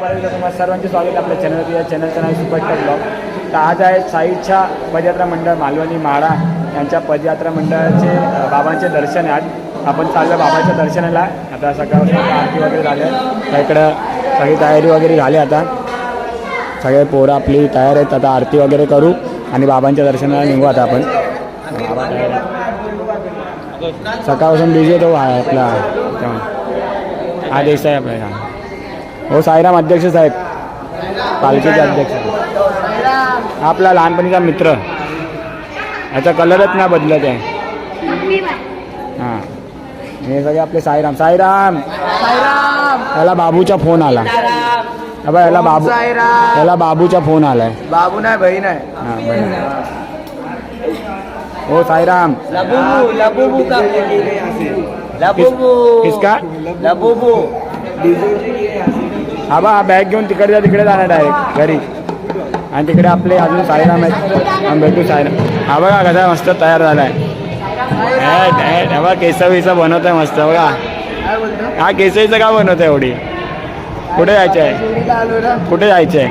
तुम्हाला सर्वांचे स्वागत आपल्या चॅनलवरती. या चॅनलचं नाव सुपरस्टार ब्लॉग. तर आज आहे साईच्या पदयात्रा मंडळ मालवणी म्हाडा यांच्या पदयात्रा मंडळाचे बाबांचे दर्शन आहे. आज आपण चाललो बाबाच्या दर्शनाला. आता सकाळ आरती वगैरे झाली आहे. त्या इकडं सगळी तयारी वगैरे झाली. आता सगळे पोरं आपली तयार आहेत. आता आरती वगैरे करू आणि बाबांच्या दर्शनाला निघू. आता आपण सकाळपासून बिझी तो आहे आपला हा देसाई आपल्याला. हो साईराम अध्यक्ष साहेब, पालखीचे अध्यक्ष. आपला लहानपणीचा मित्र. याचा कलरच नाही बदलत आहे. हां हे सगळे आपले साईराम. साईराम याला बाबूचा फोन आला. अबा याला बाबूचा फोन आलाय. बाबू नाही बहीण आहे. हां बहीण. हो साईराम. किसका लबूबू हा बा बॅग घेऊन तिकडे जाणार डायरेक्ट घरी. आणि तिकडे आपले अजून साईराम आहेत. आम्ही भेटू साईराम. हा बघा कसा मस्त तयार झाला आहे. बघा केस विसा बनवत आहे मस्त. बघा हा केसईचं का बनवत आहे एवढी. कुठे जायचं आहे? कुठे जायचं आहे?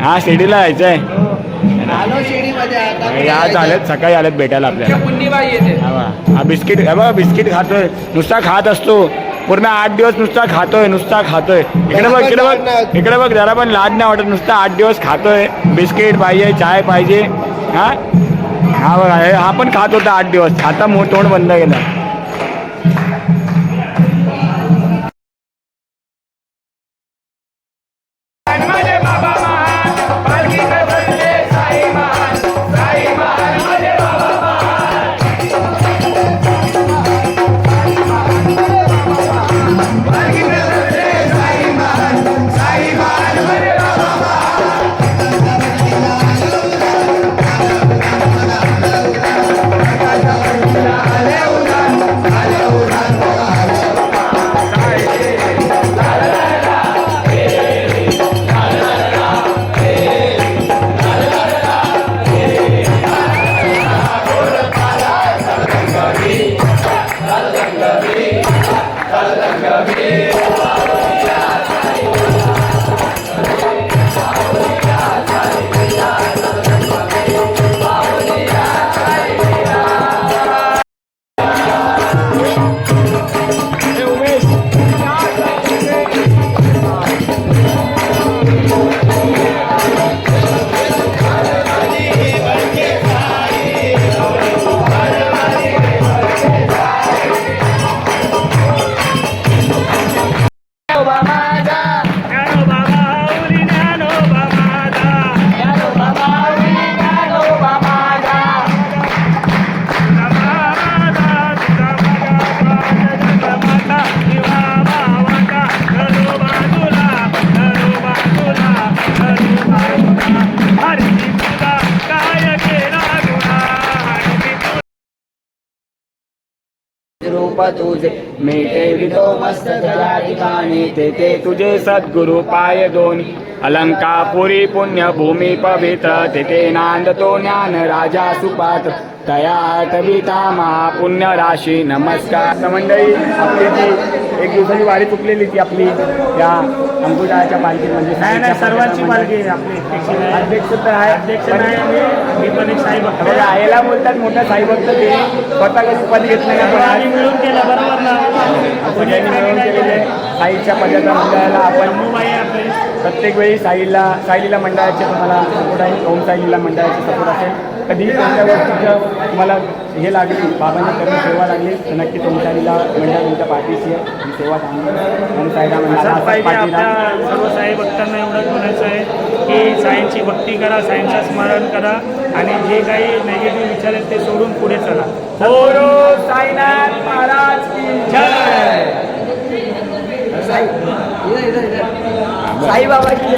हा शिर्डीला जायचं आहे. आज आलेत सकाळी आलेत भेटायला आपल्याला. हा बिस्किट बघा बिस्किट खातोय. नुसता खात असतो पूर्ण 8 दिवस. नुसता खातोय. इकडे बघ जरा पण लाज नाही वाटत. नुसता 8 दिवस खातोय. बिस्किट पाहिजे, चाय पाहिजे. हा बघा हा पण खात होता 8 दिवस. आता तोंड बंद केलं. रूप तुझे मेटे तो मस्तक त्या ठिकाणी. तेथे तुझे सद्गुरु पाय दोन्ही. अलंकापुरी पुण्यभूमी पवित्र. तेथे नांदतो ज्ञान राजा सुपात्र. तया आठविता महापुण्य राशी. नमस्कार मंडळी. आपली जी 1 दिवसाची वारी चुकलेली ती आपली त्या अंकुशाच्या पालखी. म्हणजे नाही सर्वांची पालखी आपली. अध्यक्ष तर आहे. अध्यक्ष नाही मी पण एक साई भक्त. आईला बोलतात मोठा साई भक्त. ते स्वतः कधी पद घेत नाही. आपण मिळून केलं बरोबर ना. आपण मिळून केलेले साईच्या पदयात्रा मंडळाला आपण प्रत्येक वेळी साईलीला मंडळाचे तुम्हाला सपोर्ट आहे. ओम साईलीला मंडळाचे सपोर्ट असेल. कधी कोणत्या गोष्टीचं तुम्हाला हे लागली बाबांची करून सेवा लागली तर नक्की तुमच्या मंडळ तुमच्या पाठीशी आहे. ही सेवा चांगली आणि साईला मंडळाला सर्व साई भक्तांना एवढंच म्हणायचं आहे की साईंची भक्ती करा, साईंचं स्मरण करा आणि जे काही नेगेटिव्ह विचार आहेत ते सोडून पुढे चला. बोलो साईनाथ महाराज की जय. साई बाबा की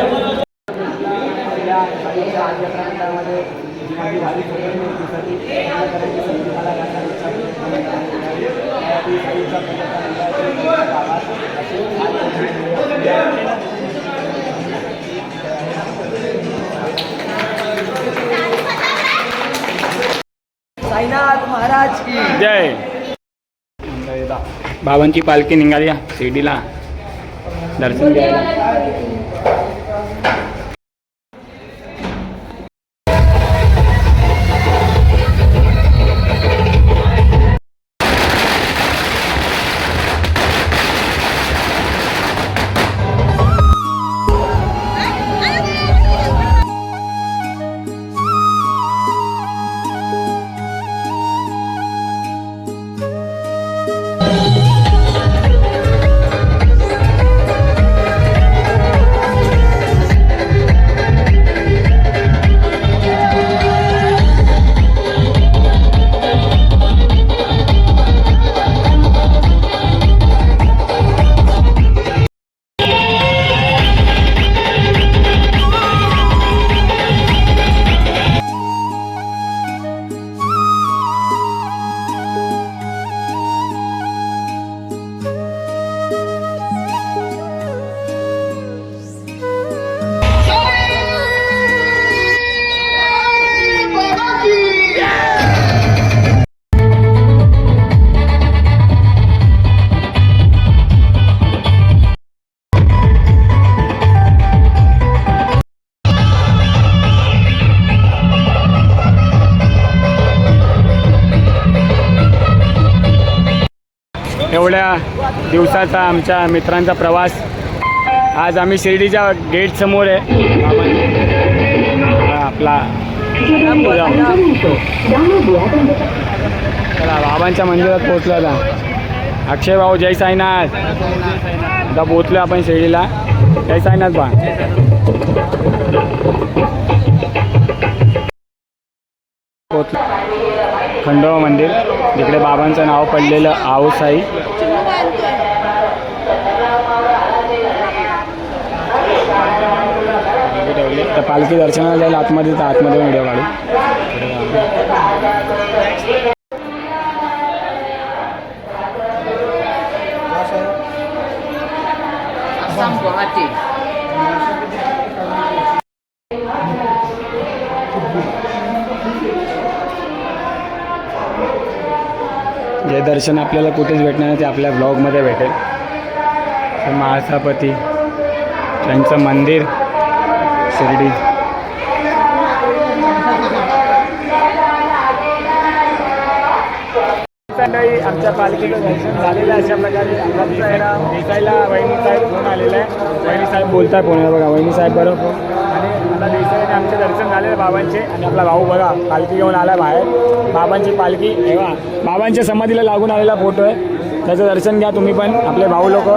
साईनाथ महाराज की जय. बाबांची पालखी निघाली शिर्डीला. दर्शन घ्यायला. एवढ्या दिवसाचा आमच्या मित्रांचा प्रवास. आज आम्ही शिर्डीच्या गेट समोर आहे. आपला चला बाबांच्या मंदिरात पोहोचलो आता. अक्षय भाऊ जय साईनाथ. आता पोहोचलो आपण शिर्डीला. जय साईनाथ बा. पोहोचलो खंडोबा मंदिर, जिकडे बाबांचं नाव पडलेलं आऊसाई. तर पालखी दर्शनाला जायला आतमध्ये, तर आतमध्ये व्हिडिओ काढू. जे दर्शन आपल्याला कुठेच भेटणार नाही ते आपल्या ब्लॉगमध्ये भेटेल. महासापती त्यांचं मंदिर शिर्डी. आमच्या पालखीचं दर्शन झालेलं अशा प्रकारे. देसाईला वहिनी साहेब फोन आलेला आहे. वहिनी साहेब बोलताय फोनवर बघा. वहिनी साहेब बरोबर फोन. आणि आता देसाईने आमचे दर्शन झालेले बाबांचे. आणि आपला भाऊ बघा पालखी घेऊन आला बाहेर. बाबांची पालखी बघा, बाबांच्या समाधीला लागून आलेला फोटो आहे. त्याचं दर्शन घ्या तुम्ही पण. आपले भाऊ लोक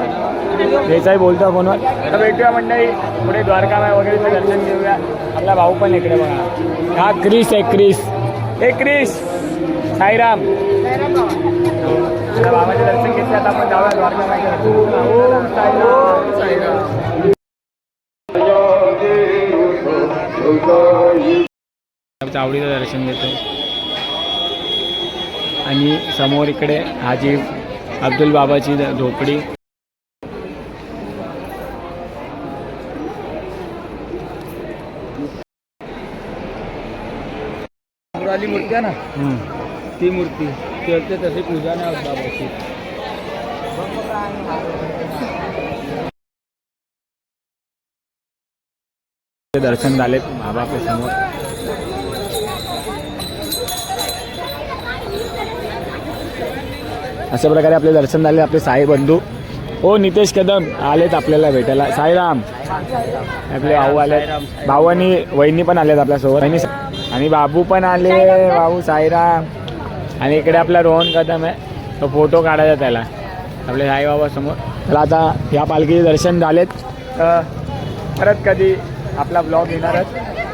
देसाई बोलतो फोनवर. तर भेटूया मंडळी पुढे द्वारका वगैरेचं दर्शन घेऊया. आपला भाऊ पण इकडे बघा. हा क्रिस आहे. क्रिस हे क्रिस साईराम. बाबाचे दर्शन घेतले. आता आपण जाऊया द्वारका. आवडीचं दर्शन घेतो. आणि समोर इकडे हाजी अब्दुल बाबाची झोपडी. वाली मूर्ती आहे ना, ती मूर्ती करते तशी पूजा नाही होत बाबाची. दर्शन झाले बाबा आपल्या समोर. अशा प्रकारे आपले दर्शन झाले. आपले साई बंधू हो नितेश कदम आलेत आपल्याला भेटायला. साईराम आपले भाऊ आले. भाऊ आणि वहिनी पण आलेत आपल्यासोबत. वहिनी आणि बाबू पण आले. भाऊ साईराम. आणि इकडे आपला रोहन कदम आहे. तो फोटो काढायचा त्याला आपले साईबाबा समोर. त्याला आता ह्या पालखीचे दर्शन झालेत. परत कधी आपला ब्लॉग येणारच.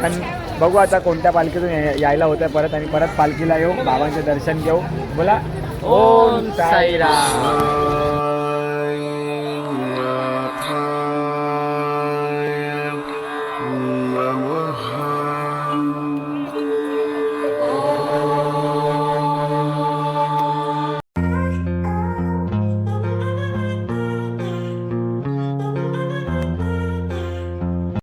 पण बघू आता कोणत्या पालखीतून यायला होतं परत. आणि परत पालखीला येऊ, बाबांचे दर्शन घेऊ. बोला ओम साईराम. नमः